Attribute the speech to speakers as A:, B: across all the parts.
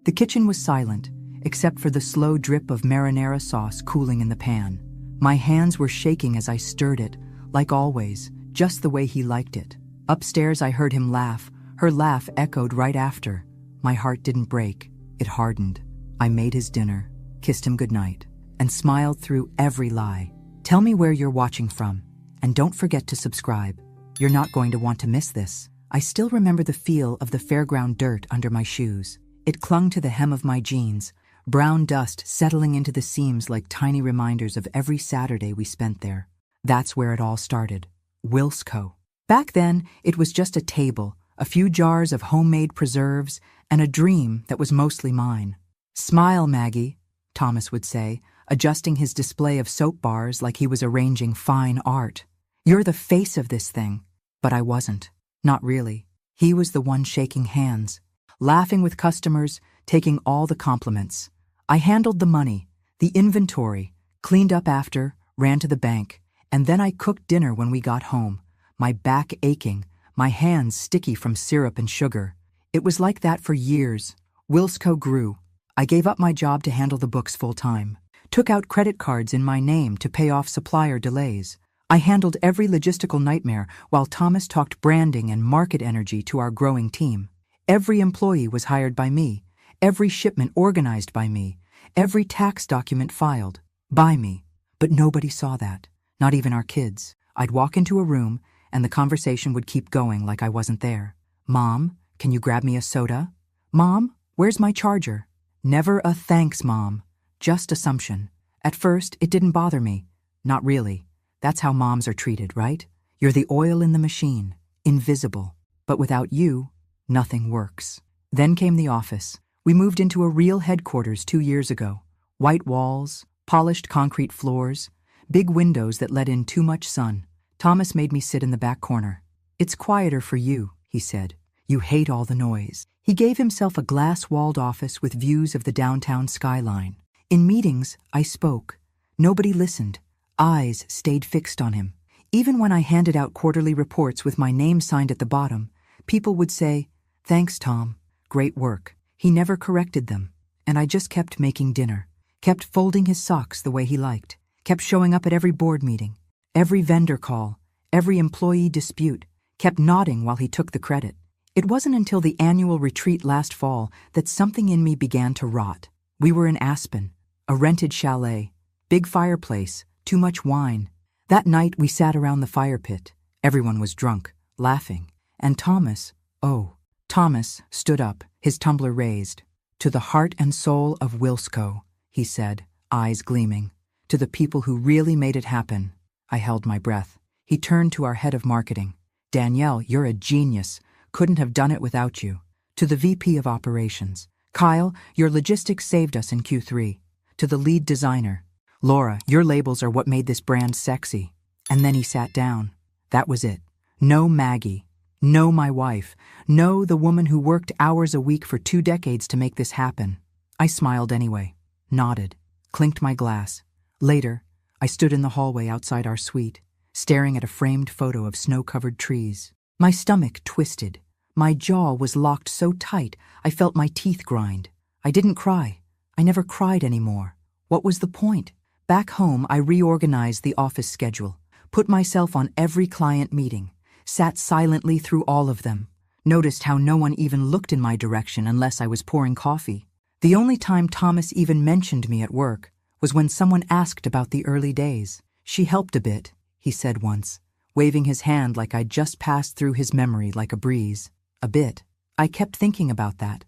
A: The kitchen was silent, except for the slow drip of marinara sauce cooling in the pan. My hands were shaking as I stirred it, like always, just the way he liked it. Upstairs I heard him laugh. Her laugh echoed right after. My heart didn't break, it hardened. I made his dinner, kissed him goodnight, and smiled through every lie. Tell me where you're watching from, and don't forget to subscribe. You're not going to want to miss this. I still remember the feel of the fairground dirt under my shoes. It clung to the hem of my jeans, brown dust settling into the seams like tiny reminders of every Saturday we spent there. That's where it all started. Wilsco. Back then, it was just a table, a few jars of homemade preserves, and a dream that was mostly mine. "Smile, Maggie," Thomas would say, adjusting his display of soap bars like he was arranging fine art. "You're the face of this thing." But I wasn't. Not really. He was the one shaking hands, laughing with customers, taking all the compliments. I handled the money, the inventory, cleaned up after, ran to the bank, and then I cooked dinner when we got home, my back aching, my hands sticky from syrup and sugar. It was like that for years. Wilsco grew. I gave up my job to handle the books full-time, took out credit cards in my name to pay off supplier delays. I handled every logistical nightmare while Thomas talked branding and market energy to our growing team. Every employee was hired by me, every shipment organized by me, every tax document filed by me. But nobody saw that, not even our kids. I'd walk into a room and the conversation would keep going like I wasn't there. "Mom, can you grab me a soda? Mom, where's my charger?" Never a "thanks, Mom," just assumption. At first, it didn't bother me. Not really. That's how moms are treated, right? You're the oil in the machine, invisible. But without you, nothing works. Then came the office. We moved into a real headquarters 2 years ago. White walls, polished concrete floors, big windows that let in too much sun. Thomas made me sit in the back corner. "It's quieter for you," he said. "You hate all the noise." He gave himself a glass-walled office with views of the downtown skyline. In meetings, I spoke. Nobody listened. Eyes stayed fixed on him. Even when I handed out quarterly reports with my name signed at the bottom, people would say, "Thanks, Tom. Great work." He never corrected them. And I just kept making dinner, kept folding his socks the way he liked, kept showing up at every board meeting, every vendor call, every employee dispute, kept nodding while he took the credit. It wasn't until the annual retreat last fall that something in me began to rot. We were in Aspen, a rented chalet, big fireplace, too much wine. That night we sat around the fire pit. Everyone was drunk, laughing. And Thomas stood up, his tumbler raised. "To the heart and soul of Wilsco," he said, eyes gleaming. "To the people who really made it happen." I held my breath. He turned to our head of marketing. "Danielle, you're a genius. Couldn't have done it without you." To the VP of operations. "Kyle, your logistics saved us in Q3. To the lead designer. Laura, your labels are what made this brand sexy." And then he sat down. That was it. No Maggie. No my wife. No the woman who worked hours a week for 2 decades to make this happen. I smiled anyway, nodded, clinked my glass. Later, I stood in the hallway outside our suite, staring at a framed photo of snow-covered trees. My stomach twisted. My jaw was locked so tight I felt my teeth grind. I didn't cry. I never cried anymore. What was the point? Back home, I reorganized the office schedule, put myself on every client meeting, sat silently through all of them, noticed how no one even looked in my direction unless I was pouring coffee. The only time Thomas even mentioned me at work was when someone asked about the early days. "She helped a bit," he said once, waving his hand like I'd just passed through his memory like a breeze. A bit. I kept thinking about that,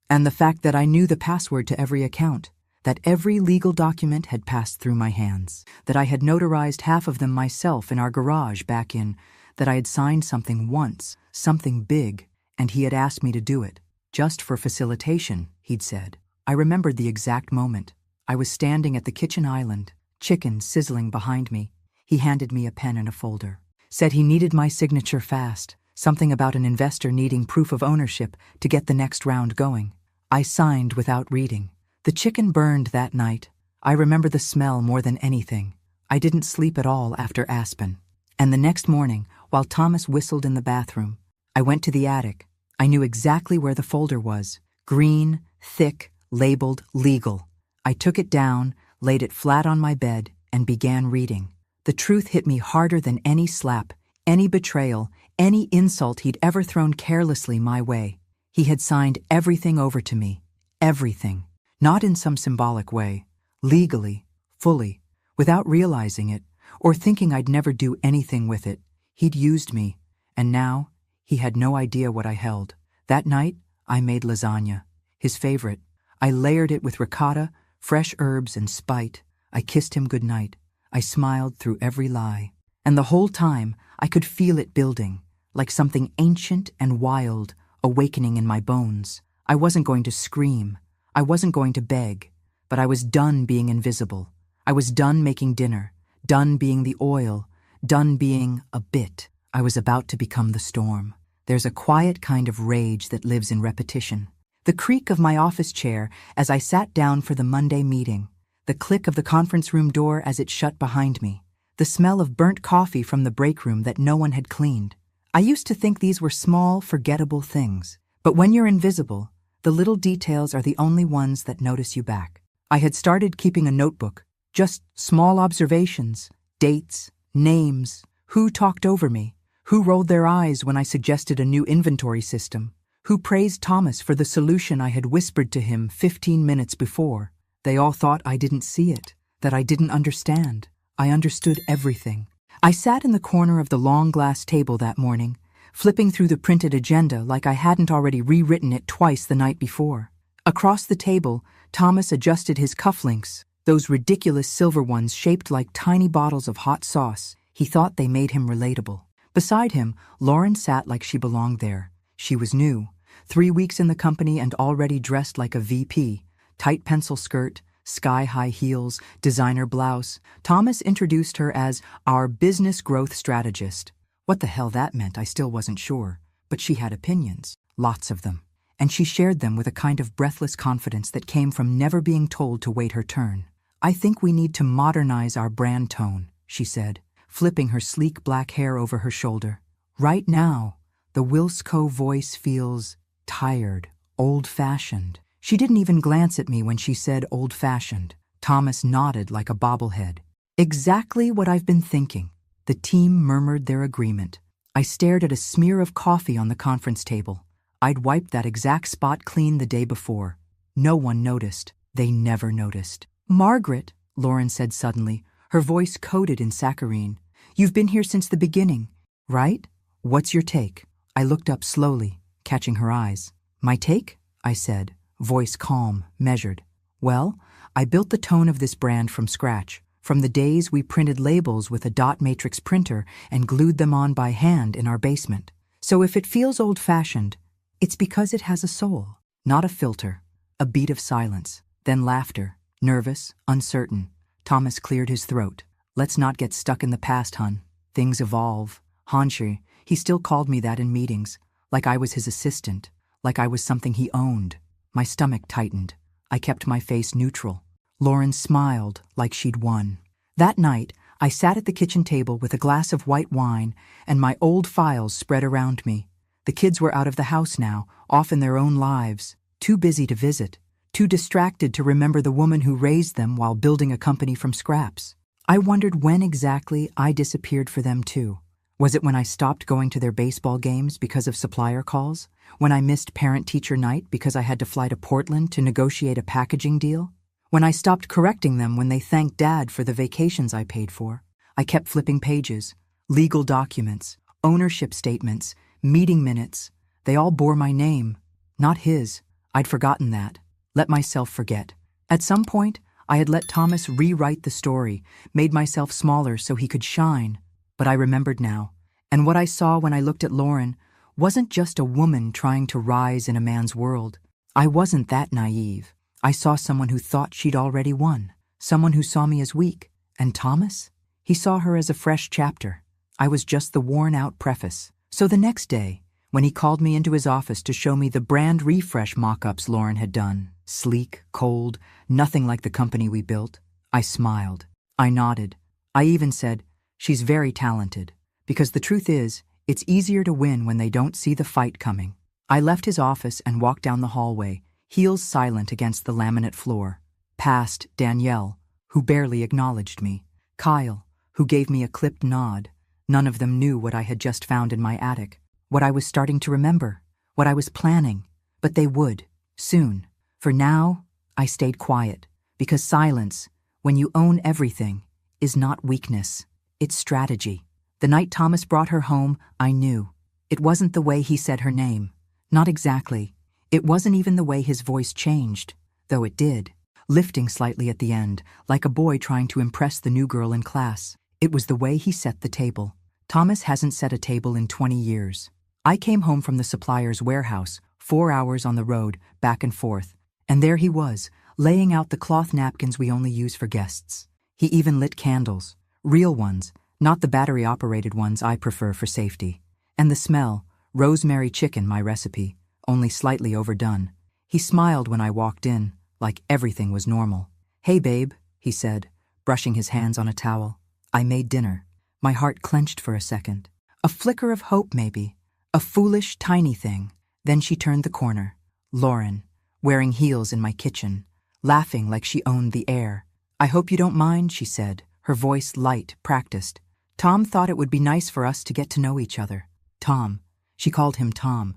A: and the fact that I knew the password to every account, that every legal document had passed through my hands, that I had notarized half of them myself in our garage back in, that I had signed something once, something big, and he had asked me to do it. Just for facilitation, he'd said. I remembered the exact moment. I was standing at the kitchen island, chicken sizzling behind me. He handed me a pen and a folder. Said he needed my signature fast, something about an investor needing proof of ownership to get the next round going. I signed without reading. The chicken burned that night. I remember the smell more than anything. I didn't sleep at all after Aspen. And the next morning, while Thomas whistled in the bathroom, I went to the attic. I knew exactly where the folder was. Green, thick, labeled legal. I took it down, laid it flat on my bed, and began reading. The truth hit me harder than any slap, any betrayal, any insult he'd ever thrown carelessly my way. He had signed everything over to me. Everything. Not in some symbolic way. Legally. Fully. Without realizing it, or thinking I'd never do anything with it. He'd used me, and now he had no idea what I held. That night, I made lasagna. His favorite. I layered it with ricotta, fresh herbs, and spite. I kissed him goodnight. I smiled through every lie. And the whole time, I could feel it building, like something ancient and wild, awakening in my bones. I wasn't going to scream. I wasn't going to beg. But I was done being invisible. I was done making dinner, done being the oil, done being a bit. I was about to become the storm. There's a quiet kind of rage that lives in repetition. The creak of my office chair as I sat down for the Monday meeting. The click of the conference room door as it shut behind me. The smell of burnt coffee from the break room that no one had cleaned. I used to think these were small, forgettable things. But when you're invisible, the little details are the only ones that notice you back. I had started keeping a notebook. Just small observations, dates, names, who talked over me, who rolled their eyes when I suggested a new inventory system, who praised Thomas for the solution I had whispered to him 15 minutes before. They all thought I didn't see it, that I didn't understand. I understood everything. I sat in the corner of the long glass table that morning, flipping through the printed agenda like I hadn't already rewritten it twice the night before. Across the table, Thomas adjusted his cufflinks, those ridiculous silver ones shaped like tiny bottles of hot sauce. He thought they made him relatable. Beside him, Lauren sat like she belonged there. She was new, 3 weeks in the company and already dressed like a VP. Tight pencil skirt, sky-high heels, designer blouse. Thomas introduced her as our business growth strategist. What the hell that meant, I still wasn't sure. But she had opinions, lots of them. And she shared them with a kind of breathless confidence that came from never being told to wait her turn. I think we need to modernize our brand tone, she said, flipping her sleek black hair over her shoulder. Right now, the Wilsco voice feels tired, old-fashioned. She didn't even glance at me when she said old-fashioned. Thomas nodded like a bobblehead. Exactly what I've been thinking. The team murmured their agreement. I stared at a smear of coffee on the conference table. I'd wiped that exact spot clean the day before. No one noticed. They never noticed. Margaret, Lauren said suddenly, her voice coated in saccharine. You've been here since the beginning, right? What's your take? I looked up slowly, catching her eyes. My take? I said, voice calm, measured. Well, I built the tone of this brand from scratch, from the days we printed labels with a dot matrix printer and glued them on by hand in our basement. So if it feels old-fashioned, it's because it has a soul, not a filter. A beat of silence, then laughter, nervous, uncertain. Thomas cleared his throat. Let's not get stuck in the past, hun. Things evolve. Hanshi, he still called me that in meetings, like I was his assistant, like I was something he owned. My stomach tightened. I kept my face neutral. Lauren smiled like she'd won. That night, I sat at the kitchen table with a glass of white wine and my old files spread around me. The kids were out of the house now, off in their own lives, too busy to visit, too distracted to remember the woman who raised them while building a company from scraps. I wondered when exactly I disappeared for them too. Was it when I stopped going to their baseball games because of supplier calls? When I missed parent-teacher night because I had to fly to Portland to negotiate a packaging deal? When I stopped correcting them when they thanked Dad for the vacations I paid for? I kept flipping pages, legal documents, ownership statements, meeting minutes. They all bore my name, not his. I'd forgotten that. Let myself forget. At some point, I had let Thomas rewrite the story, made myself smaller so he could shine. But I remembered now, and what I saw when I looked at Lauren wasn't just a woman trying to rise in a man's world. I wasn't that naive. I saw someone who thought she'd already won, someone who saw me as weak. And Thomas? He saw her as a fresh chapter. I was just the worn-out preface. So the next day, when he called me into his office to show me the brand refresh mock-ups Lauren had done, sleek, cold, nothing like the company we built, I smiled. I nodded. I even said, she's very talented, because the truth is, it's easier to win when they don't see the fight coming. I left his office and walked down the hallway, heels silent against the laminate floor. Past Danielle, who barely acknowledged me. Kyle, who gave me a clipped nod. None of them knew what I had just found in my attic, what I was starting to remember, what I was planning. But they would, soon. For now, I stayed quiet, because silence, when you own everything, is not weakness, it's strategy. The night Thomas brought her home, I knew. It wasn't the way he said her name. Not exactly. It wasn't even the way his voice changed, though it did, lifting slightly at the end, like a boy trying to impress the new girl in class. It was the way he set the table. Thomas hasn't set a table in 20 years. I came home from the supplier's warehouse, 4 hours on the road, back and forth, and there he was, laying out the cloth napkins we only use for guests. He even lit candles, real ones, not the battery-operated ones I prefer for safety. And the smell, rosemary chicken, my recipe, only slightly overdone. He smiled when I walked in, like everything was normal. "Hey, babe," he said, brushing his hands on a towel. "I made dinner." My heart clenched for a second. A flicker of hope, maybe. A foolish, tiny thing. Then she turned the corner. Lauren, wearing heels in my kitchen, laughing like she owned the air. "I hope you don't mind," she said, her voice light, practiced. "Tom thought it would be nice for us to get to know each other." Tom. She called him Tom.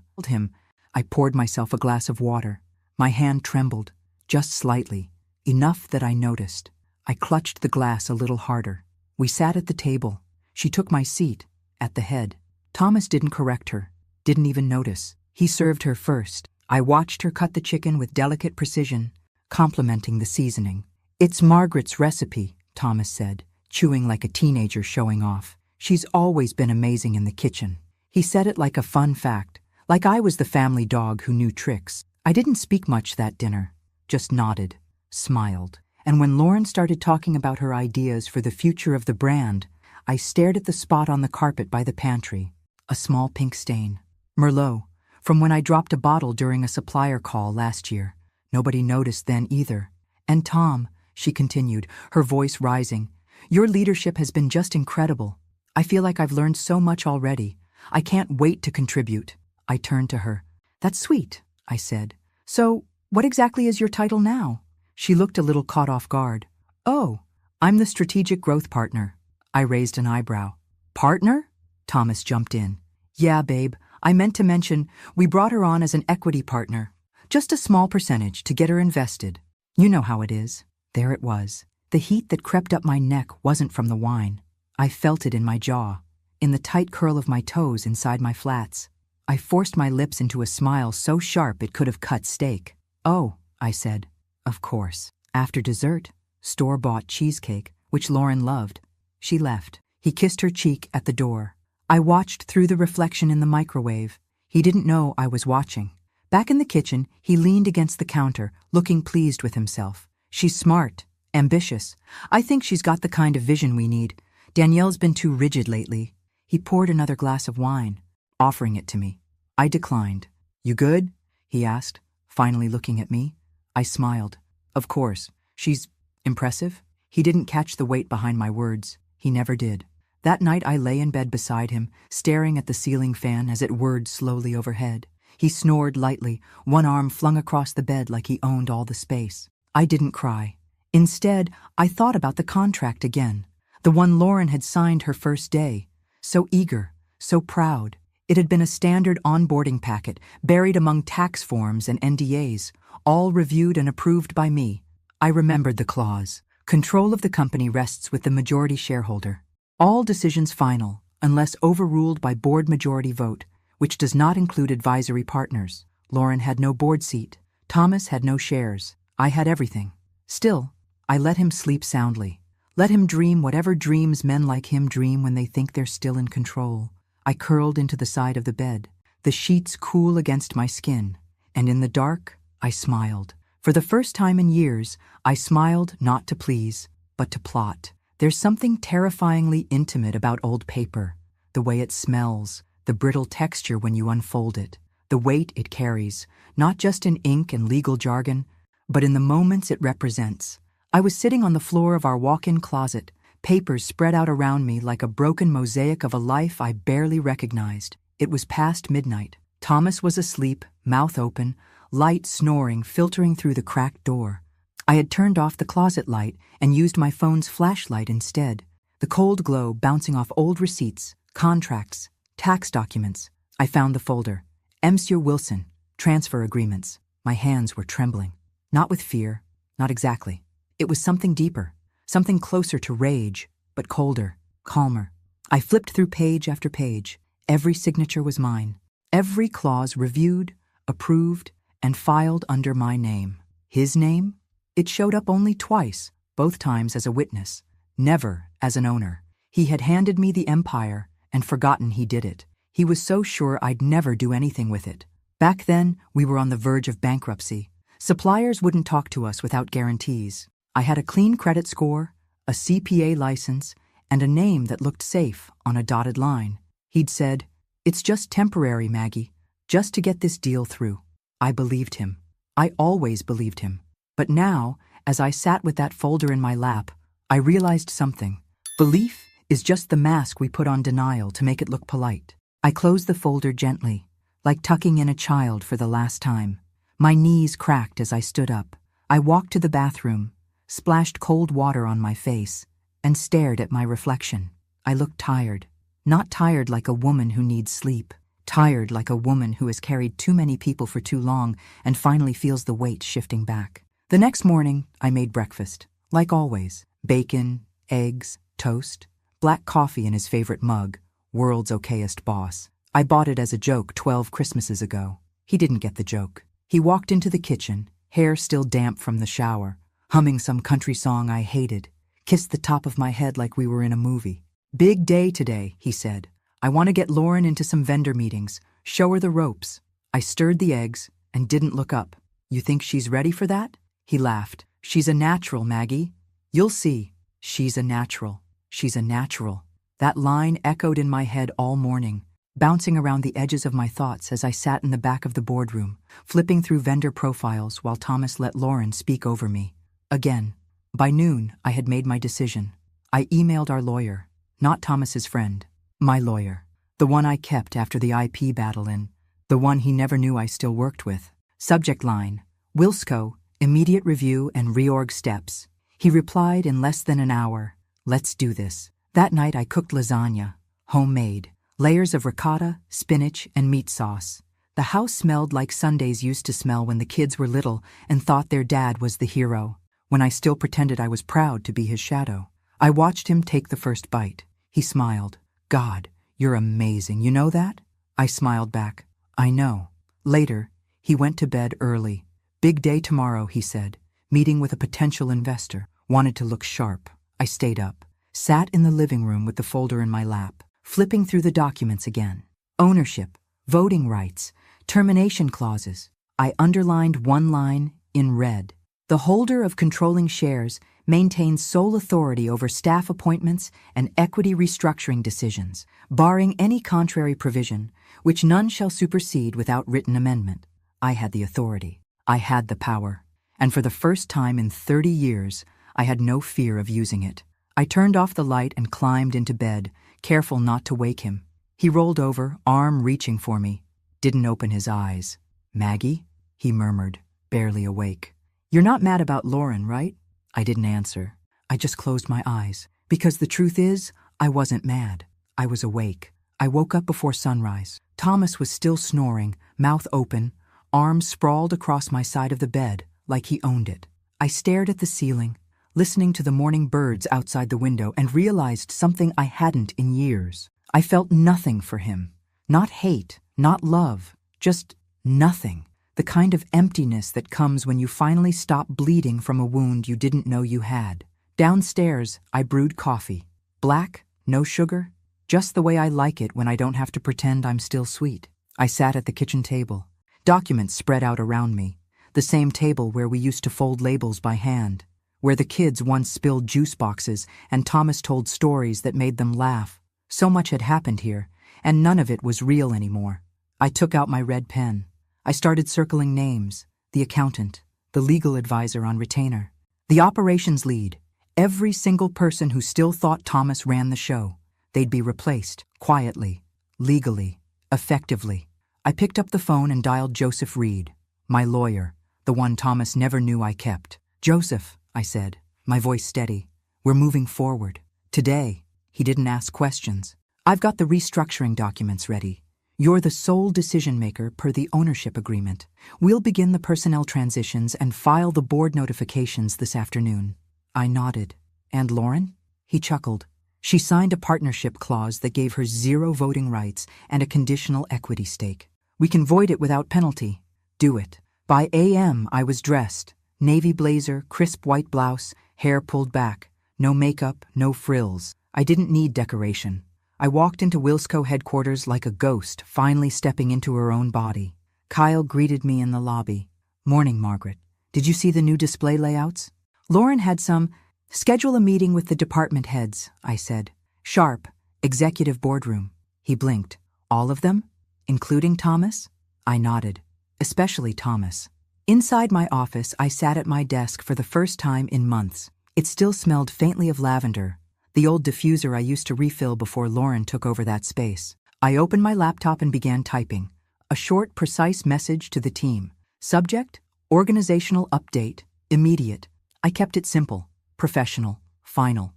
A: I poured myself a glass of water. My hand trembled, just slightly, enough that I noticed. I clutched the glass a little harder. We sat at the table. She took my seat, at the head. Thomas didn't correct her, didn't even notice. He served her first. I watched her cut the chicken with delicate precision, complimenting the seasoning. "It's Margaret's recipe," Thomas said, chewing like a teenager showing off. "She's always been amazing in the kitchen." He said it like a fun fact, like I was the family dog who knew tricks. I didn't speak much that dinner, just nodded, smiled. And when Lauren started talking about her ideas for the future of the brand, I stared at the spot on the carpet by the pantry, a small pink stain. Merlot, from when I dropped a bottle during a supplier call last year. Nobody noticed then either. "And Tom," she continued, her voice rising, "your leadership has been just incredible. I feel like I've learned so much already. I can't wait to contribute." I turned to her. "That's sweet," I said. "So, what exactly is your title now?" She looked a little caught off guard. "Oh, I'm the strategic growth partner." I raised an eyebrow. "Partner?" Thomas jumped in. "Yeah, babe, I meant to mention, we brought her on as an equity partner. Just a small percentage to get her invested. You know how it is." There it was. The heat that crept up my neck wasn't from the wine. I felt it in my jaw, in the tight curl of my toes inside my flats. I forced my lips into a smile so sharp it could have cut steak. "Oh," I said. "Of course." After dessert, store-bought cheesecake, which Lauren loved. She left. He kissed her cheek at the door. I watched through the reflection in the microwave. He didn't know I was watching. Back in the kitchen, he leaned against the counter, looking pleased with himself. "She's smart, ambitious. I think she's got the kind of vision we need. Danielle's been too rigid lately." He poured another glass of wine, offering it to me. I declined. "You good?" he asked, finally looking at me. I smiled. "Of course. She's impressive." He didn't catch the weight behind my words. He never did. That night I lay in bed beside him, staring at the ceiling fan as it whirred slowly overhead. He snored lightly, one arm flung across the bed like he owned all the space. I didn't cry. Instead, I thought about the contract again, the one Lauren had signed her first day. So eager, so proud. It had been a standard onboarding packet, buried among tax forms and NDAs, all reviewed and approved by me. I remembered the clause. Control of the company rests with the majority shareholder. All decisions final, unless overruled by board majority vote, which does not include advisory partners. Lauren had no board seat. Thomas had no shares. I had everything. Still, I let him sleep soundly. Let him dream whatever dreams men like him dream when they think they're still in control. I curled into the side of the bed, the sheets cool against my skin, and in the dark, I smiled. For the first time in years, I smiled not to please, but to plot. There's something terrifyingly intimate about old paper, the way it smells, the brittle texture when you unfold it, the weight it carries, not just in ink and legal jargon, but in the moments it represents. I was sitting on the floor of our walk-in closet, papers spread out around me like a broken mosaic of a life I barely recognized. It was past midnight. Thomas was asleep, mouth open, light snoring filtering through the cracked door. I had turned off the closet light and used my phone's flashlight instead, the cold glow bouncing off old receipts, contracts, tax documents. I found the folder. Monsieur Wilson, transfer agreements. My hands were trembling. Not with fear, not exactly. It was something deeper, something closer to rage, but colder, calmer. I flipped through page after page. Every signature was mine. Every clause reviewed, approved, and filed under my name. His name? It showed up only twice, both times as a witness, never as an owner. He had handed me the empire and forgotten he did it. He was so sure I'd never do anything with it. Back then, we were on the verge of bankruptcy. Suppliers wouldn't talk to us without guarantees. I had a clean credit score, a CPA license, and a name that looked safe on a dotted line. He'd said, "It's just temporary, Maggie, just to get this deal through." I believed him. I always believed him. But now, as I sat with that folder in my lap, I realized something. Belief is just the mask we put on denial to make it look polite. I closed the folder gently, like tucking in a child for the last time. My knees cracked as I stood up. I walked to the bathroom, splashed cold water on my face, and stared at my reflection. I looked tired. Not tired like a woman who needs sleep. Tired like a woman who has carried too many people for too long and finally feels the weight shifting back. The next morning, I made breakfast. Like always, bacon, eggs, toast, black coffee in his favorite mug, world's okayest boss. I bought it as a joke 12 Christmases ago. He didn't get the joke. He walked into the kitchen, hair still damp from the shower, humming some country song I hated, kissed the top of my head like we were in a movie. "Big day today," he said. "I want to get Lauren into some vendor meetings, show her the ropes." I stirred the eggs and didn't look up. "You think she's ready for that?" He laughed. "She's a natural, Maggie. You'll see. She's a natural. She's a natural." That line echoed in my head all morning, bouncing around the edges of my thoughts as I sat in the back of the boardroom, flipping through vendor profiles while Thomas let Lauren speak over me. Again. By noon, I had made my decision. I emailed our lawyer, not Thomas's friend, my lawyer, the one I kept after the IP battle in, the one he never knew I still worked with. Subject line, Wilsco, immediate review and reorg steps. He replied in less than an hour, "Let's do this." That night I cooked lasagna, homemade, layers of ricotta, spinach, and meat sauce. The house smelled like Sundays used to smell when the kids were little and thought their dad was the hero, when I still pretended I was proud to be his shadow. I watched him take the first bite. He smiled. "God, you're amazing, you know that?" I smiled back. "I know." Later, he went to bed early. "Big day tomorrow," he said. "Meeting with a potential investor. Wanted to look sharp." I stayed up, sat in the living room with the folder in my lap, flipping through the documents again. Ownership, voting rights, termination clauses. I underlined one line in red. The holder of controlling shares maintains sole authority over staff appointments and equity restructuring decisions, barring any contrary provision, which none shall supersede without written amendment. I had the authority. I had the power. And for the first time in 30 years, I had no fear of using it. I turned off the light and climbed into bed, careful not to wake him. He rolled over, arm reaching for me. Didn't open his eyes. "Maggie?" he murmured, barely awake. "You're not mad about Lauren, right?" I didn't answer. I just closed my eyes. Because the truth is, I wasn't mad. I was awake. I woke up before sunrise. Thomas was still snoring, mouth open, arms sprawled across my side of the bed, like he owned it. I stared at the ceiling, listening to the morning birds outside the window, and realized something I hadn't in years. I felt nothing for him. Not hate, not love, just nothing. The kind of emptiness that comes when you finally stop bleeding from a wound you didn't know you had. Downstairs, I brewed coffee. Black, no sugar, just the way I like it when I don't have to pretend I'm still sweet. I sat at the kitchen table. Documents spread out around me. The same table where we used to fold labels by hand, where the kids once spilled juice boxes and Thomas told stories that made them laugh. So much had happened here, and none of it was real anymore. I took out my red pen. I started circling names, the accountant, the legal advisor on retainer, the operations lead, every single person who still thought Thomas ran the show. They'd be replaced, quietly, legally, effectively. I picked up the phone and dialed Joseph Reed. My lawyer, the one Thomas never knew I kept. Joseph, I said, my voice steady. We're moving forward. Today, he didn't ask questions. I've got the restructuring documents ready. You're the sole decision maker per the ownership agreement. We'll begin the personnel transitions and file the board notifications this afternoon. I nodded. And Lauren? He chuckled. She signed a partnership clause that gave her 0 voting rights and a conditional equity stake. We can void it without penalty. Do it. By a.m. I was dressed. Navy blazer, crisp white blouse, hair pulled back. No makeup, no frills. I didn't need decoration. I walked into Wilsco headquarters like a ghost, finally stepping into her own body. Kyle greeted me in the lobby. Morning, Margaret. Did you see the new display layouts? Lauren had some. Schedule a meeting with the department heads, I said. Sharp, executive boardroom. He blinked. All of them? Including Thomas? I nodded. Especially Thomas. Inside my office, I sat at my desk for the first time in months. It still smelled faintly of lavender, the old diffuser I used to refill before Lauren took over that space. I opened my laptop and began typing. A short, precise message to the team. Subject, organizational update, immediate. I kept it simple, professional, final.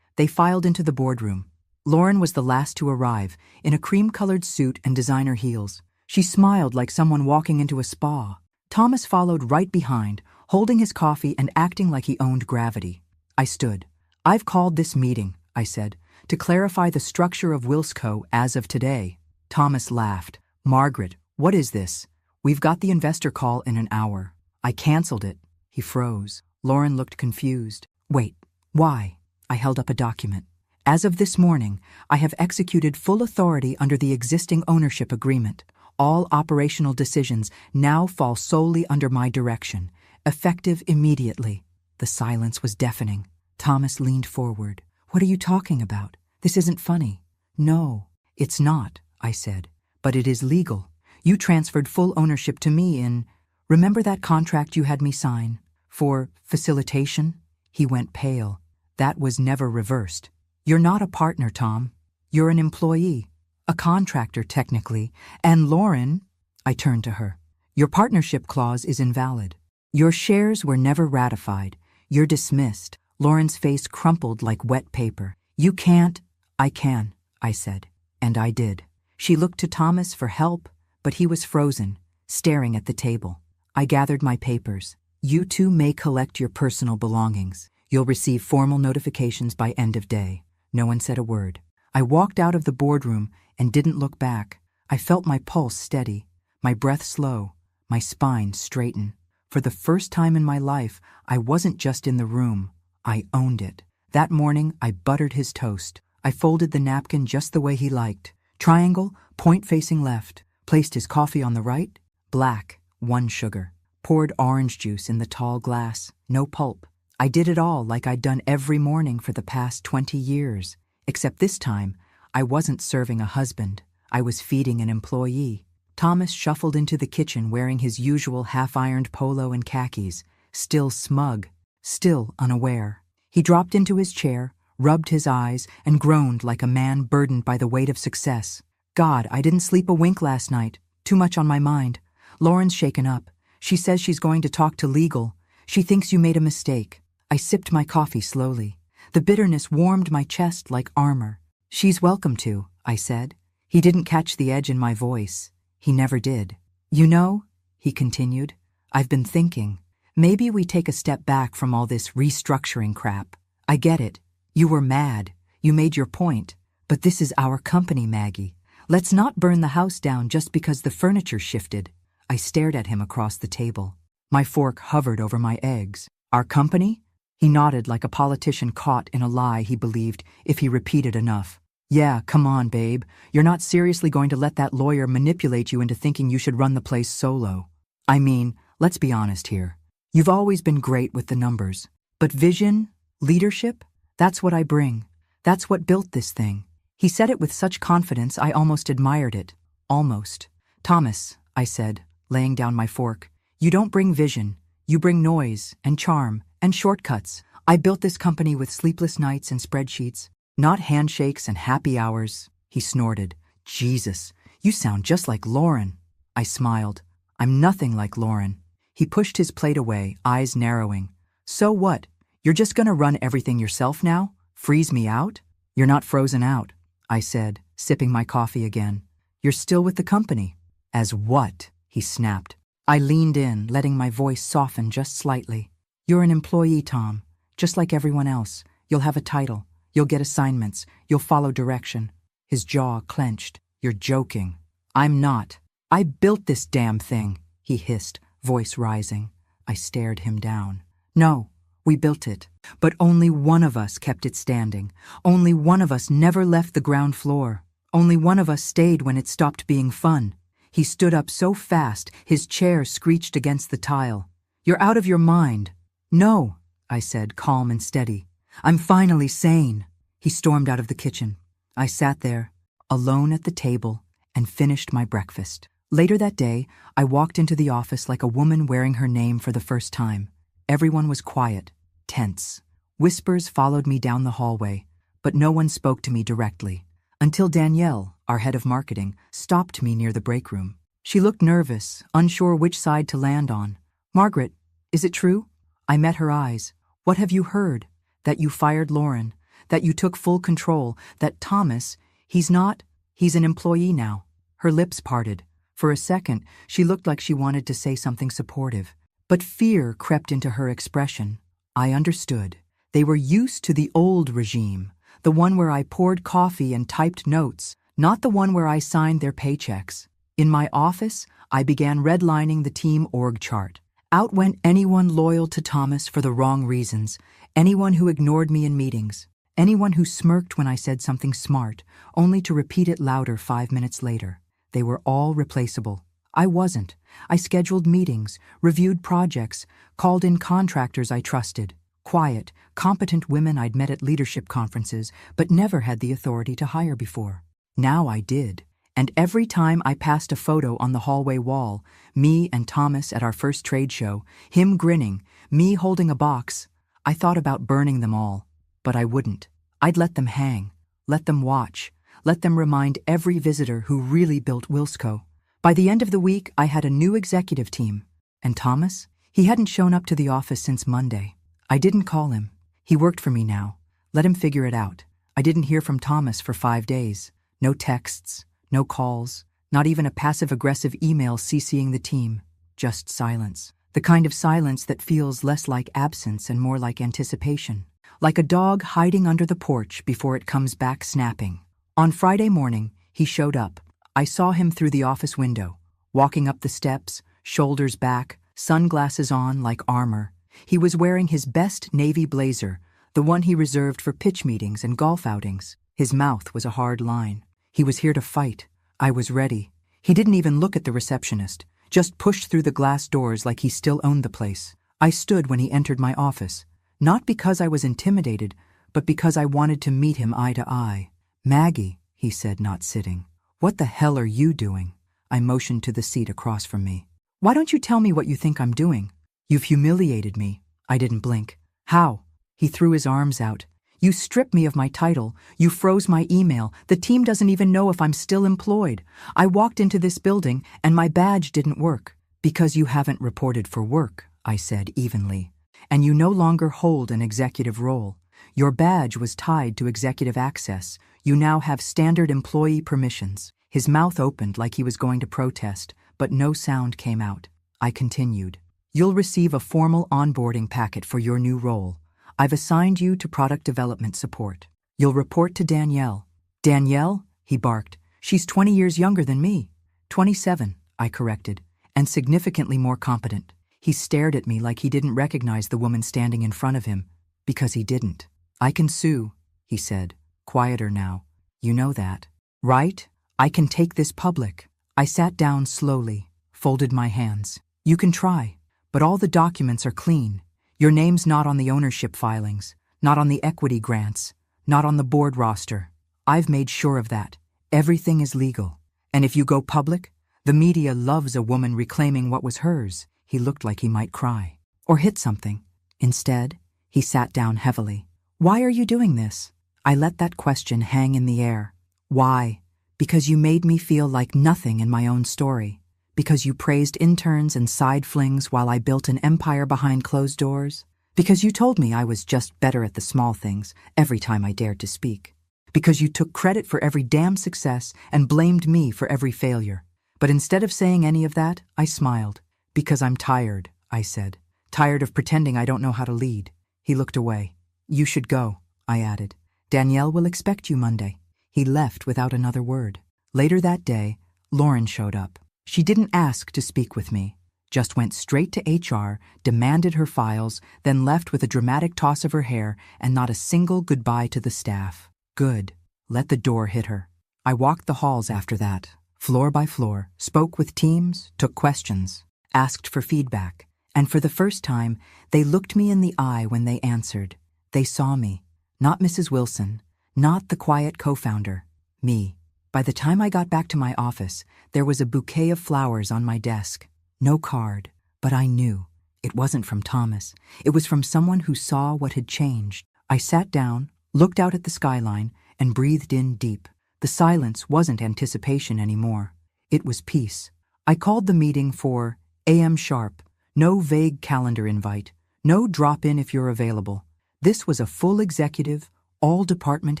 A: They filed into the boardroom. Lauren was the last to arrive, in a cream-colored suit and designer heels. She smiled like someone walking into a spa. Thomas followed right behind, holding his coffee and acting like he owned gravity. I stood. I've called this meeting, I said, to clarify the structure of Wilsco as of today. Thomas laughed. Margaret, what is this? We've got the investor call in an hour. I canceled it. He froze. Lauren looked confused. Wait, why? I held up a document. As of this morning, I have executed full authority under the existing ownership agreement. All operational decisions now fall solely under my direction, effective immediately. The silence was deafening. Thomas leaned forward. What are you talking about? This isn't funny. No, it's not, I said. But it is legal. You transferred full ownership to me in... Remember that contract you had me sign? For facilitation? He went pale. That was never reversed. You're not a partner, Tom. You're an employee. A contractor, technically. And Lauren... I turned to her. Your partnership clause is invalid. Your shares were never ratified. You're dismissed. Lauren's face crumpled like wet paper. You can't. I can, I said. And I did. She looked to Thomas for help, but he was frozen, staring at the table. I gathered my papers. You two may collect your personal belongings. You'll receive formal notifications by end of day. No one said a word. I walked out of the boardroom and didn't look back. I felt my pulse steady, my breath slow, my spine straighten. For the first time in my life, I wasn't just in the room. I owned it. That morning, I buttered his toast. I folded the napkin just the way he liked. Triangle, point facing left. Placed his coffee on the right. Black, 1 sugar. Poured orange juice in the tall glass. No pulp. I did it all like I'd done every morning for the past 20 years. Except this time, I wasn't serving a husband. I was feeding an employee. Thomas shuffled into the kitchen wearing his usual half-ironed polo and khakis, still smug, still unaware. He dropped into his chair, rubbed his eyes, and groaned like a man burdened by the weight of success. God, I didn't sleep a wink last night. Too much on my mind. Lauren's shaken up. She says she's going to talk to legal. She thinks you made a mistake. I sipped my coffee slowly. The bitterness warmed my chest like armor. She's welcome to, I said. He didn't catch the edge in my voice. He never did. You know, he continued, I've been thinking. Maybe we take a step back from all this restructuring crap. I get it. You were mad. You made your point. But this is our company, Maggie. Let's not burn the house down just because the furniture shifted. I stared at him across the table. My fork hovered over my eggs. Our company? He nodded like a politician caught in a lie he believed if he repeated enough. Yeah, come on, babe. You're not seriously going to let that lawyer manipulate you into thinking you should run the place solo. I mean, let's be honest here. You've always been great with the numbers. But vision, leadership, that's what I bring. That's what built this thing. He said it with such confidence I almost admired it. Almost. Thomas, I said, laying down my fork, you don't bring vision. You bring noise and charm and shortcuts. I built this company with sleepless nights and spreadsheets, not handshakes and happy hours. He snorted. Jesus, you sound just like Lauren. I smiled. I'm nothing like Lauren. He pushed his plate away, eyes narrowing. So what? You're just gonna run everything yourself now? Freeze me out? You're not frozen out, I said, sipping my coffee again. You're still with the company. As what? He snapped. I leaned in, letting my voice soften just slightly. You're an employee, Tom. Just like everyone else. You'll have a title. You'll get assignments. You'll follow direction. His jaw clenched. You're joking. I'm not. I built this damn thing, he hissed, voice rising. I stared him down. No, we built it. But only one of us kept it standing. Only one of us never left the ground floor. Only one of us stayed when it stopped being fun. He stood up so fast, his chair screeched against the tile. You're out of your mind. No, I said, calm and steady. I'm finally sane. He stormed out of the kitchen. I sat there, alone at the table, and finished my breakfast. Later that day, I walked into the office like a woman wearing her name for the first time. Everyone was quiet, tense. Whispers followed me down the hallway, but no one spoke to me directly. Until Danielle, our head of marketing, stopped me near the break room. She looked nervous, unsure which side to land on. Margaret, is it true? I met her eyes. What have you heard? That you fired Lauren, that you took full control, that Thomas, he's an employee now. Her lips parted. For a second, she looked like she wanted to say something supportive. But fear crept into her expression. I understood. They were used to the old regime, the one where I poured coffee and typed notes, not the one where I signed their paychecks. In my office, I began redlining the team org chart. Out went anyone loyal to Thomas for the wrong reasons, anyone who ignored me in meetings, anyone who smirked when I said something smart, only to repeat it louder 5 minutes later. They were all replaceable. I wasn't. I scheduled meetings, reviewed projects, called in contractors I trusted. Quiet, competent women I'd met at leadership conferences, but never had the authority to hire before. Now I did. And every time I passed a photo on the hallway wall, me and Thomas at our first trade show, him grinning, me holding a box, I thought about burning them all. But I wouldn't. I'd let them hang, let them watch, let them remind every visitor who really built Wilsco. By the end of the week, I had a new executive team. And Thomas? He hadn't shown up to the office since Monday. I didn't call him. He worked for me now. Let him figure it out. I didn't hear from Thomas for 5 days. No texts, no calls, not even a passive-aggressive email CCing the team. Just silence. The kind of silence that feels less like absence and more like anticipation. Like a dog hiding under the porch before it comes back snapping. On Friday morning, he showed up. I saw him through the office window, walking up the steps, shoulders back, sunglasses on like armor. He was wearing his best navy blazer, the one he reserved for pitch meetings and golf outings. His mouth was a hard line. He was here to fight. I was ready. He didn't even look at the receptionist, just pushed through the glass doors like he still owned the place. I stood when he entered my office, not because I was intimidated, but because I wanted to meet him eye to eye. Maggie, he said, not sitting. What the hell are you doing? I motioned to the seat across from me. Why don't you tell me what you think I'm doing? You've humiliated me. I didn't blink. How? He threw his arms out. You stripped me of my title. You froze my email. The team doesn't even know if I'm still employed. I walked into this building and my badge didn't work. Because you haven't reported for work, I said evenly. And you no longer hold an executive role. Your badge was tied to executive access. You now have standard employee permissions. His mouth opened like he was going to protest, but no sound came out. I continued. You'll receive a formal onboarding packet for your new role. I've assigned you to product development support. You'll report to Danielle. Danielle? He barked. She's 20 years younger than me. 27, I corrected, and significantly more competent. He stared at me like he didn't recognize the woman standing in front of him, because he didn't. I can sue, he said, quieter now. You know that, right? I can take this public. I sat down slowly, folded my hands. You can try, but all the documents are clean. Your name's not on the ownership filings, not on the equity grants, not on the board roster. I've made sure of that. Everything is legal. And if you go public, the media loves a woman reclaiming what was hers. He looked like he might cry. Or hit something. Instead, he sat down heavily. Why are you doing this? I let that question hang in the air. Why? Because you made me feel like nothing in my own story. Because you praised interns and side flings while I built an empire behind closed doors? Because you told me I was just better at the small things every time I dared to speak? Because you took credit for every damn success and blamed me for every failure? But instead of saying any of that, I smiled. Because I'm tired, I said. Tired of pretending I don't know how to lead. He looked away. You should go, I added. Danielle will expect you Monday. He left without another word. Later that day, Lauren showed up. She didn't ask to speak with me, just went straight to HR, demanded her files, then left with a dramatic toss of her hair and not a single goodbye to the staff. Good. Let the door hit her. I walked the halls after that, floor by floor, spoke with teams, took questions, asked for feedback. And for the first time, they looked me in the eye when they answered. They saw me. Not Mrs. Wilson, not the quiet co-founder. Me. By the time I got back to my office, there was a bouquet of flowers on my desk. No card, but I knew. It wasn't from Thomas. It was from someone who saw what had changed. I sat down, looked out at the skyline, and breathed in deep. The silence wasn't anticipation anymore. It was peace. I called the meeting for AM sharp. No vague calendar invite. No drop-in if you're available. This was a full executive, all department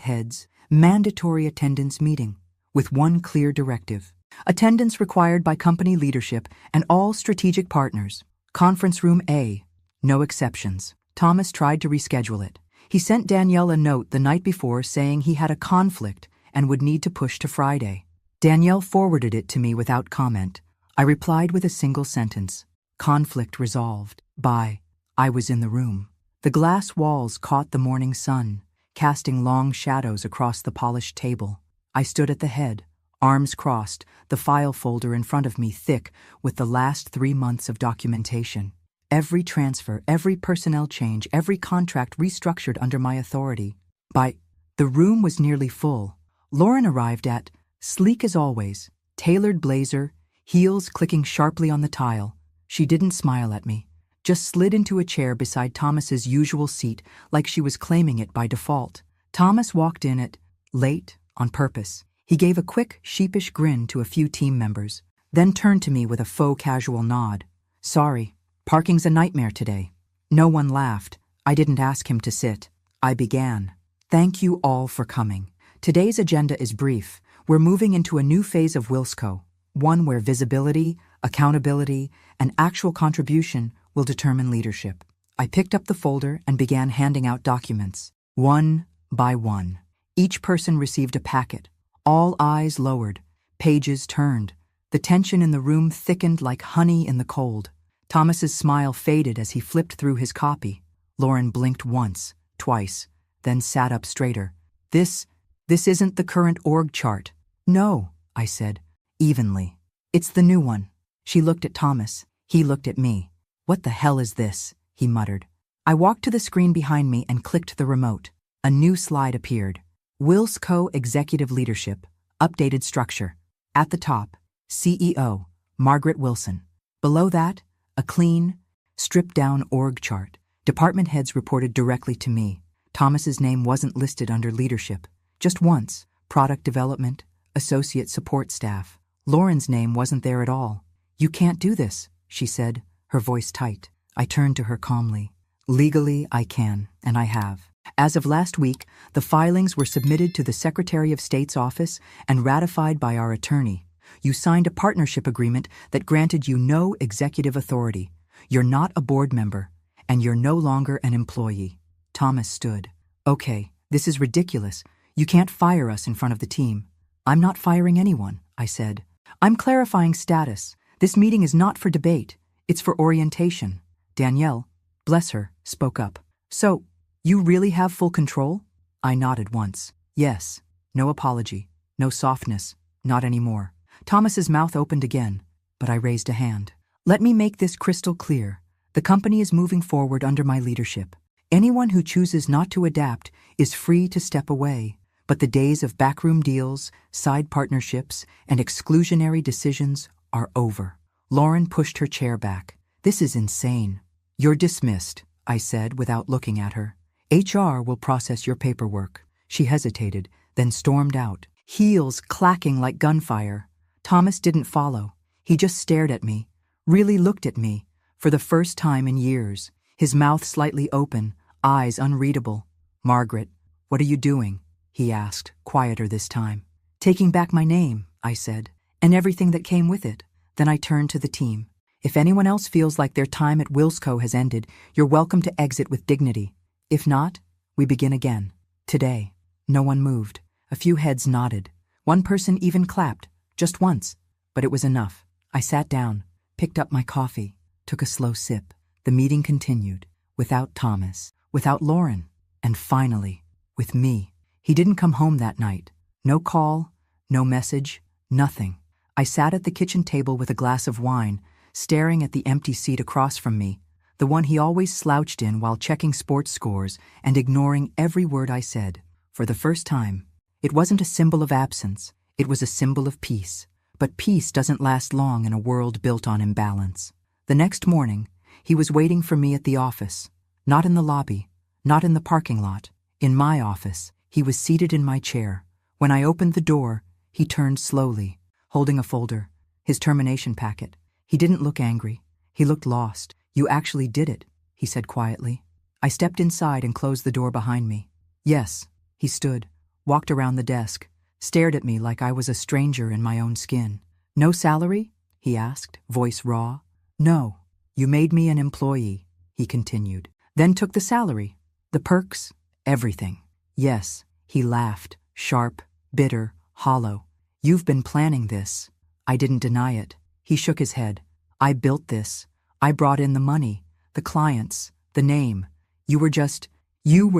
A: heads, mandatory attendance meeting, with one clear directive. Attendance required by company leadership and all strategic partners. Conference room A. No exceptions. Thomas tried to reschedule it. He sent Danielle a note the night before saying he had a conflict and would need to push to Friday. Danielle forwarded it to me without comment. I replied with a single sentence. Conflict resolved. Bye. I was in the room. The glass walls caught the morning sun, casting long shadows across the polished table. I stood at the head, arms crossed, the file folder in front of me thick with the last 3 months of documentation. Every transfer, every personnel change, every contract restructured under my authority. The room was nearly full. Lauren arrived at, sleek as always, tailored blazer, heels clicking sharply on the tile. She didn't smile at me, just slid into a chair beside Thomas's usual seat like she was claiming it by default. Thomas walked in at, late, on purpose. He gave a quick, sheepish grin to a few team members, then turned to me with a faux casual nod. Sorry, parking's a nightmare today. No one laughed. I didn't ask him to sit. I began. Thank you all for coming. Today's agenda is brief. We're moving into a new phase of Wilsco, one where visibility, accountability, and actual contribution will determine leadership. I picked up the folder and began handing out documents, one by one. Each person received a packet. All eyes lowered, pages turned. The tension in the room thickened like honey in the cold. Thomas's smile faded as he flipped through his copy. Lauren blinked once, twice, then sat up straighter. This isn't the current org chart. No, I said, evenly. It's the new one. She looked at Thomas. He looked at me. What the hell is this? He muttered. I walked to the screen behind me and clicked the remote. A new slide appeared. Wilsco Executive Leadership, Updated Structure. At the top, CEO, Margaret Wilson. Below that, a clean, stripped-down org chart. Department heads reported directly to me. Thomas's name wasn't listed under leadership. Just once, product development, associate support staff. Lauren's name wasn't there at all. You can't do this, she said, her voice tight. I turned to her calmly. Legally, I can, and I have. As of last week, the filings were submitted to the Secretary of State's office and ratified by our attorney. You signed a partnership agreement that granted you no executive authority. You're not a board member, and you're no longer an employee. Thomas stood. Okay, this is ridiculous. You can't fire us in front of the team. I'm not firing anyone, I said. I'm clarifying status. This meeting is not for debate. It's for orientation. Danielle, bless her, spoke up. So, you really have full control? I nodded once. Yes. No apology. No softness. Not anymore. Thomas's mouth opened again, but I raised a hand. Let me make this crystal clear. The company is moving forward under my leadership. Anyone who chooses not to adapt is free to step away, but the days of backroom deals, side partnerships, and exclusionary decisions are over. Lauren pushed her chair back. This is insane. You're dismissed, I said without looking at her. HR will process your paperwork. She hesitated, then stormed out, heels clacking like gunfire. Thomas didn't follow. He just stared at me, really looked at me, for the first time in years, his mouth slightly open, eyes unreadable. "Margaret, what are you doing?" he asked, quieter this time. "Taking back my name," I said, "and everything that came with it." Then I turned to the team. "If anyone else feels like their time at Wilsco has ended, you're welcome to exit with dignity. If not, we begin again. Today." No one moved. A few heads nodded. One person even clapped, just once, but it was enough. I sat down, picked up my coffee, took a slow sip. The meeting continued, without Thomas, without Lauren, and finally, with me. He didn't come home that night. No call, no message, nothing. I sat at the kitchen table with a glass of wine, staring at the empty seat across from me, the one he always slouched in while checking sports scores and ignoring every word I said. For the first time, it wasn't a symbol of absence, it was a symbol of peace. But peace doesn't last long in a world built on imbalance. The next morning, he was waiting for me at the office. Not in the lobby, not in the parking lot. In my office, he was seated in my chair. When I opened the door, he turned slowly, holding a folder, his termination packet. He didn't look angry. He looked lost. "You actually did it," he said quietly. I stepped inside and closed the door behind me. "Yes." He stood, walked around the desk, stared at me like I was a stranger in my own skin. "No salary?" he asked, voice raw. "No. You made me an employee," he continued. "Then took the salary, the perks, everything." "Yes." He laughed, sharp, bitter, hollow. "You've been planning this." I didn't deny it. He shook his head. "I built this. I brought in the money, the clients, the name. You were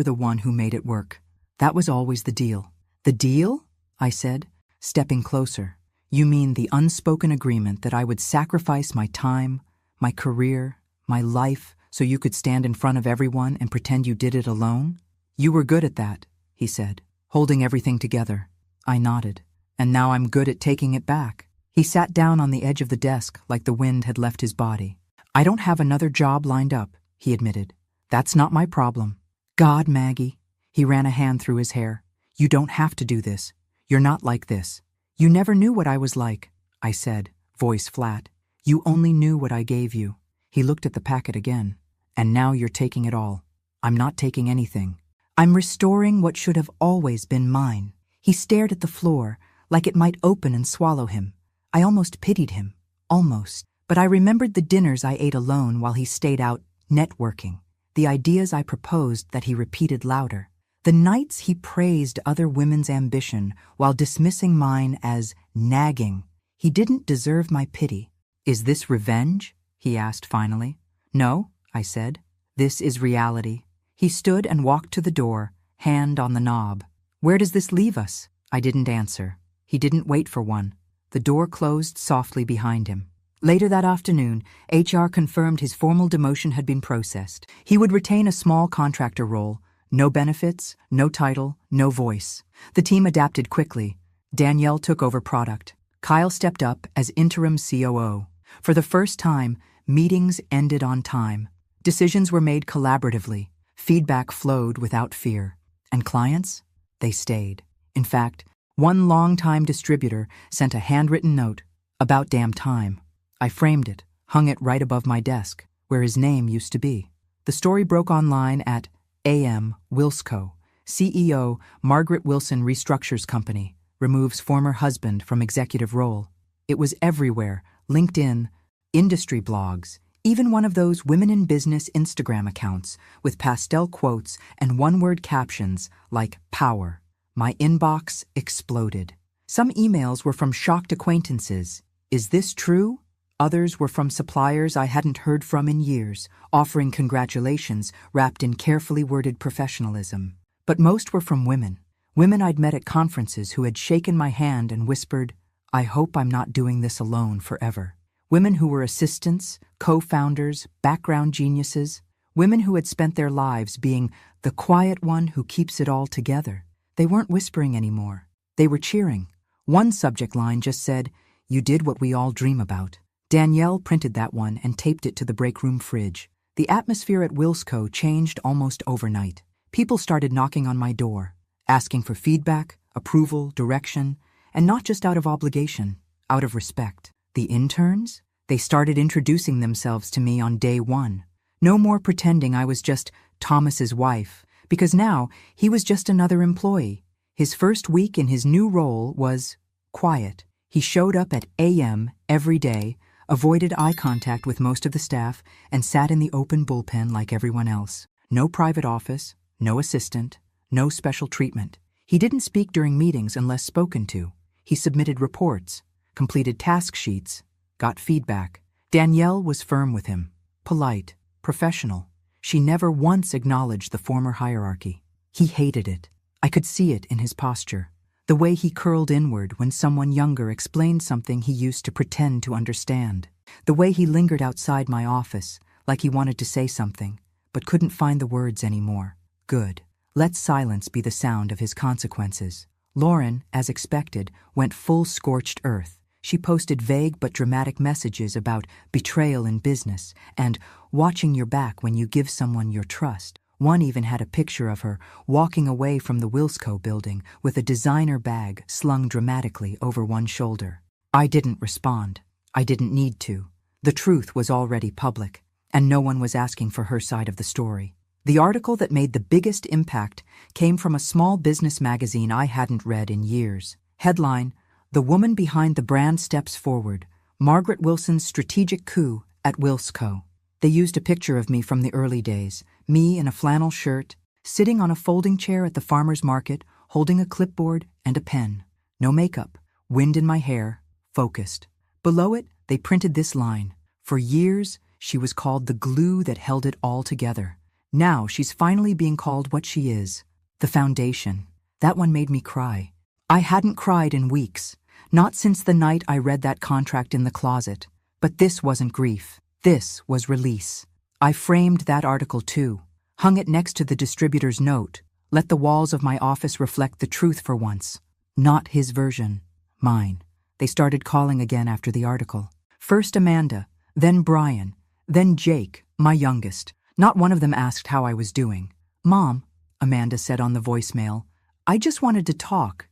A: the one who made it work. That was always the deal." "The deal?" I said, stepping closer. "You mean the unspoken agreement that I would sacrifice my time, my career, my life, so you could stand in front of everyone and pretend you did it alone? You were good at that," he said, holding everything together. I nodded. "And now I'm good at taking it back." He sat down on the edge of the desk like the wind had left his body. "I don't have another job lined up," he admitted. "That's not my problem." "God, Maggie." He ran a hand through his hair. "You don't have to do this. You're not like this. You never knew what I was like," I said, voice flat. "You only knew what I gave you." He looked at the packet again. "And now you're taking it all." "I'm not taking anything. I'm restoring what should have always been mine." He stared at the floor, like it might open and swallow him. I almost pitied him. Almost. But I remembered the dinners I ate alone while he stayed out networking, the ideas I proposed that he repeated louder, the nights he praised other women's ambition while dismissing mine as nagging. He didn't deserve my pity. "Is this revenge?" he asked finally. "No," I said. "This is reality." He stood and walked to the door, hand on the knob. "Where does this leave us?" I didn't answer. He didn't wait for one. The door closed softly behind him. Later that afternoon, HR confirmed his formal demotion had been processed. He would retain a small contractor role. No benefits, no title, no voice. The team adapted quickly. Danielle took over product. Kyle stepped up as interim COO. For the first time, meetings ended on time. Decisions were made collaboratively. Feedback flowed without fear. And clients? They stayed. In fact, one longtime distributor sent a handwritten note, "About damn time." I framed it, hung it right above my desk, where his name used to be. The story broke online at AM Wilsco. CEO Margaret Wilson restructures company, removes former husband from executive role. It was everywhere, LinkedIn, industry blogs, even one of those women in business Instagram accounts with pastel quotes and one-word captions like power. My inbox exploded. Some emails were from shocked acquaintances. "Is this true?" Others were from suppliers I hadn't heard from in years, offering congratulations wrapped in carefully worded professionalism. But most were from women I'd met at conferences who had shaken my hand and whispered, "I hope I'm not doing this alone forever." Women who were assistants, co-founders, background geniuses. Women who had spent their lives being the quiet one who keeps it all together. They weren't whispering anymore. They were cheering. One subject line just said, "You did what we all dream about." Danielle printed that one and taped it to the break room fridge. The atmosphere at Wilsco changed almost overnight. People started knocking on my door, asking for feedback, approval, direction, and not just out of obligation, out of respect. The interns? They started introducing themselves to me on day one. No more pretending I was just Thomas's wife, because now he was just another employee. His first week in his new role was quiet. He showed up at a.m. every day, avoided eye contact with most of the staff, and sat in the open bullpen like everyone else. No private office, no assistant, no special treatment. He didn't speak during meetings unless spoken to. He submitted reports, completed task sheets, got feedback. Danielle was firm with him, polite, professional. She never once acknowledged the former hierarchy. He hated it. I could see it in his posture. The way he curled inward when someone younger explained something he used to pretend to understand. The way he lingered outside my office, like he wanted to say something, but couldn't find the words anymore. Good. Let silence be the sound of his consequences. Lauren, as expected, went full scorched earth. She posted vague but dramatic messages about betrayal in business and watching your back when you give someone your trust. One even had a picture of her walking away from the Wilsco building with a designer bag slung dramatically over one shoulder. I didn't respond. I didn't need to. The truth was already public, and no one was asking for her side of the story. The article that made the biggest impact came from a small business magazine I hadn't read in years. Headline: "The woman behind the brand steps forward. Margaret Wilson's strategic coup at Wilsco." They used a picture of me from the early days, me in a flannel shirt, sitting on a folding chair at the farmer's market, holding a clipboard and a pen. No makeup, wind in my hair, focused. Below it, they printed this line: "For years, she was called the glue that held it all together. Now she's finally being called what she is, the foundation." That one made me cry. I hadn't cried in weeks, not since the night I read that contract in the closet. But this wasn't grief. This was release. I framed that article too, hung it next to the distributor's note, let the walls of my office reflect the truth for once. Not his version, mine. They started calling again after the article. First Amanda, then Brian, then Jake, my youngest. Not one of them asked how I was doing. "Mom," Amanda said on the voicemail, "I just wanted to talk,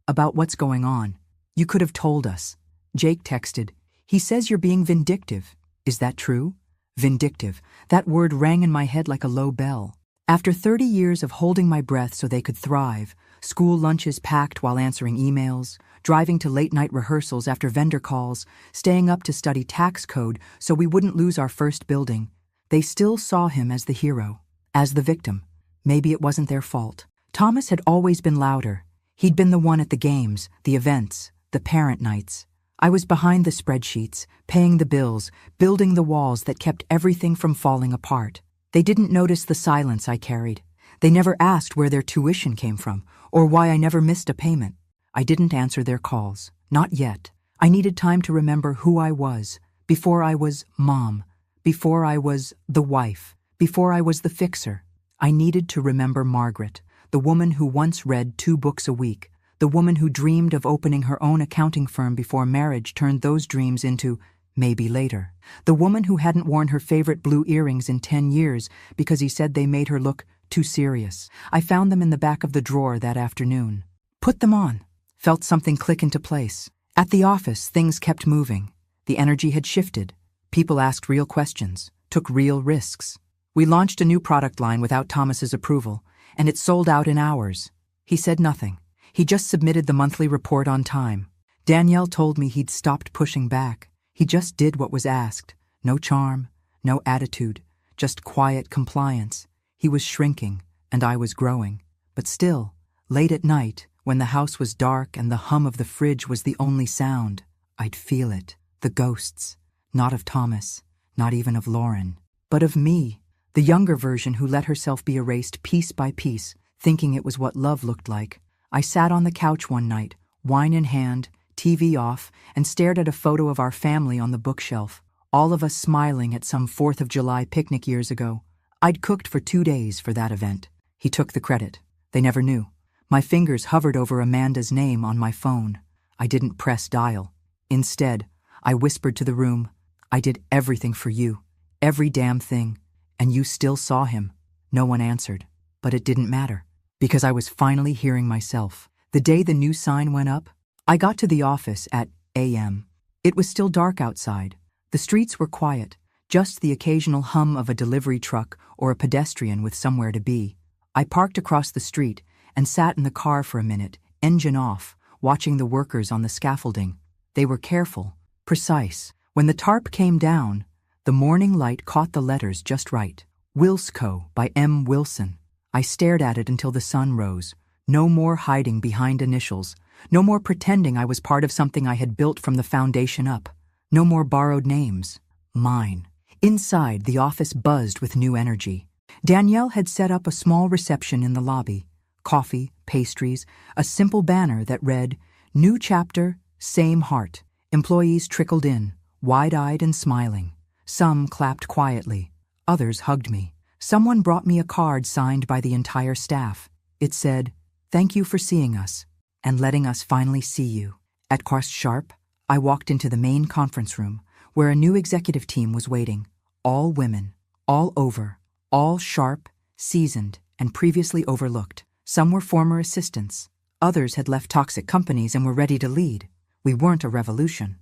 A: about what's going on. You could have told us." Jake texted, "He says you're being vindictive. Is that true?" Vindictive. That word rang in my head like a low bell. After 30 years of holding my breath so they could thrive, school lunches packed while answering emails, driving to late-night rehearsals after vendor calls, staying up to study tax code so we wouldn't lose our first building, they still saw him as the hero, as the victim. Maybe it wasn't their fault. Thomas had always been louder. He'd been the one at the games, the events, the parent nights. I was behind the spreadsheets, paying the bills, building the walls that kept everything from falling apart. They didn't notice the silence I carried. They never asked where their tuition came from, or why I never missed a payment. I didn't answer their calls. Not yet. I needed time to remember who I was, before I was mom, before I was the wife, before I was the fixer. I needed to remember Margaret, the woman who once read 2 books a week, the woman who dreamed of opening her own accounting firm before marriage turned those dreams into maybe later. The woman who hadn't worn her favorite blue earrings in 10 years because he said they made her look too serious. I found them in the back of the drawer that afternoon. Put them on. Felt something click into place. At the office, things kept moving. The energy had shifted. People asked real questions, took real risks. We launched a new product line without Thomas's approval, and it sold out in hours. He said nothing. He just submitted the monthly report on time. Danielle told me he'd stopped pushing back. He just did what was asked. No charm, no attitude, just quiet compliance. He was shrinking, and I was growing. But still, late at night, when the house was dark and the hum of the fridge was the only sound, I'd feel it. The ghosts. Not of Thomas, not even of Lauren, but of me, the younger version who let herself be erased piece by piece, thinking it was what love looked like. I sat on the couch one night, wine in hand, TV off, and stared at a photo of our family on the bookshelf, all of us smiling at some 4th of July picnic years ago. I'd cooked for 2 days for that event. He took the credit. They never knew. My fingers hovered over Amanda's name on my phone. I didn't press dial. Instead, I whispered to the room, "I did everything for you, every damn thing, and you still saw him." No one answered, but it didn't matter, because I was finally hearing myself. The day the new sign went up, I got to the office at a.m. It was still dark outside. The streets were quiet, just the occasional hum of a delivery truck or a pedestrian with somewhere to be. I parked across the street and sat in the car for a minute, engine off, watching the workers on the scaffolding. They were careful, precise. When the tarp came down, the morning light caught the letters just right. Wilsco by M. Wilson. I stared at it until the sun rose. No more hiding behind initials. No more pretending I was part of something I had built from the foundation up. No more borrowed names. Mine. Inside, the office buzzed with new energy. Danielle had set up a small reception in the lobby. Coffee, pastries, a simple banner that read, "New chapter, same heart." Employees trickled in, wide-eyed and smiling. Some clapped quietly. Others hugged me. Someone brought me a card signed by the entire staff. It said, "Thank you for seeing us and letting us finally see you." At quarter sharp, I walked into the main conference room, where a new executive team was waiting. All women, all over, all sharp, seasoned, and previously overlooked. Some were former assistants. Others had left toxic companies and were ready to lead. We weren't a revolution.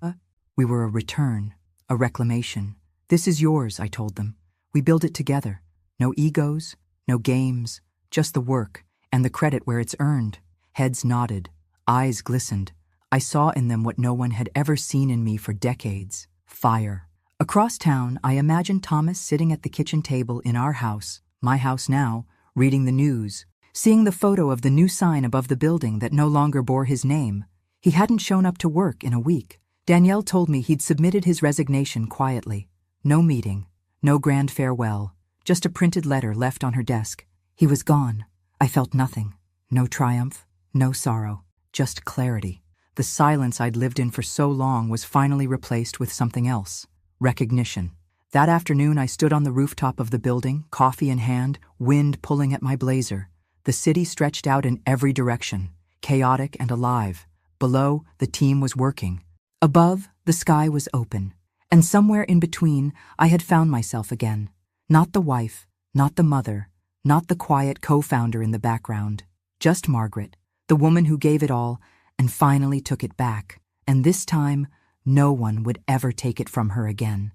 A: We were a return, a reclamation. "This is yours," I told them. "We build it together. No egos, no games, just the work and the credit where it's earned." Heads nodded, eyes glistened. I saw in them what no one had ever seen in me for decades: fire. Across town, I imagined Thomas sitting at the kitchen table in our house, my house now, reading the news, seeing the photo of the new sign above the building that no longer bore his name. He hadn't shown up to work in a week. Danielle told me he'd submitted his resignation quietly. No meeting, no grand farewell, just a printed letter left on her desk. He was gone. I felt nothing. No triumph, no sorrow, just clarity. The silence I'd lived in for so long was finally replaced with something else: recognition. That afternoon, I stood on the rooftop of the building, coffee in hand, wind pulling at my blazer. The city stretched out in every direction, chaotic and alive. Below, the team was working. Above, the sky was open. And somewhere in between, I had found myself again. Not the wife, not the mother, not the quiet co-founder in the background. Just Margaret, the woman who gave it all and finally took it back. And this time, no one would ever take it from her again.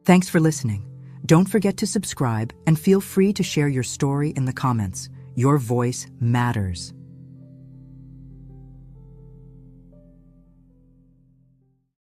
A: Thanks for listening. Don't forget to subscribe and feel free to share your story in the comments. Your voice matters.